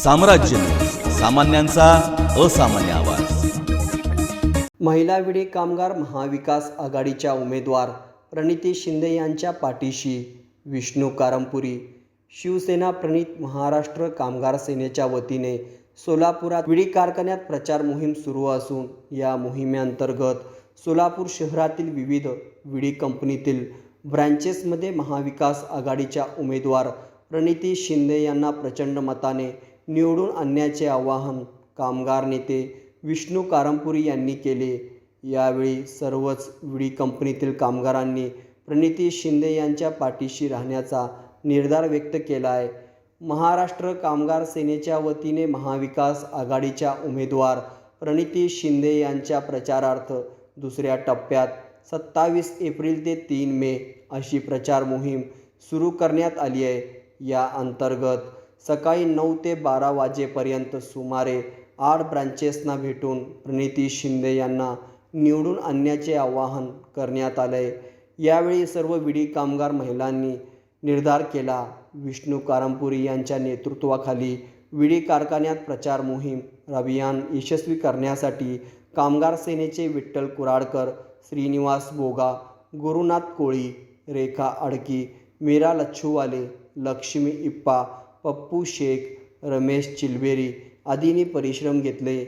साम्राज्य सामान्यांचा असामान्य आवाज। महिला विडी कामगार महाविकास आघाडीच्या उमेदवार प्रणिती शिंदे यांच्या पाठीशी विष्णू कारंपुरी। शिवसेना प्रणित महाराष्ट्र कामगार सेनेच्या वतीने सोलापुरात विडी कारखान्यात प्रचार मोहीम सुरू असून या मोहिमेअंतर्गत सोलापूर शहरातील विविध विडी कंपनीतील ब्रँचेसमध्ये महाविकास आघाडीच्या उमेदवार प्रणिती शिंदे यांना प्रचंड मताने निवडून आणण्याचे आवाहन कामगार नेते विष्णू कारंपुरी यांनी केले। यावेळी सर्वच विडी कंपनीतील कामगारांनी प्रणिती शिंदे यांच्या पाठीशी राहण्याचा निर्धार व्यक्त केला आहे। महाराष्ट्र कामगार सेनेच्या वतीने महाविकास आघाडीच्या उमेदवार प्रणिती शिंदे यांच्या प्रचारार्थ दुसऱ्या टप्प्यात 27 एप्रिल ते 3 मे अशी प्रचार मोहीम सुरू करण्यात आली आहे। या अंतर्गत सकाळी 9 ते 12 वाजेपर्यंत सुमारे 8 ब्रँचेसना भेटून प्रणिती शिंदे यांना निवडून आणण्याचे आवाहन करण्यात आले। यावेळी सर्व विडी कामगार महिलांनी निर्धार केला। विष्णू कारंपुरी यांच्या नेतृत्वाखाली विडी कारखान्यात प्रचार मोहीम अभियान यशस्वी करण्यासाठी कामगार सेनेचे विठ्ठल कुराडकर, श्रीनिवास बोगा, गुरुनाथ कोळी, रेखा अडकी, मीरा लच्छूवाले, लक्ष्मी इप्पा, पप्पू शेख, रमेश चिलबेरी आदींनी परिश्रम घेतले।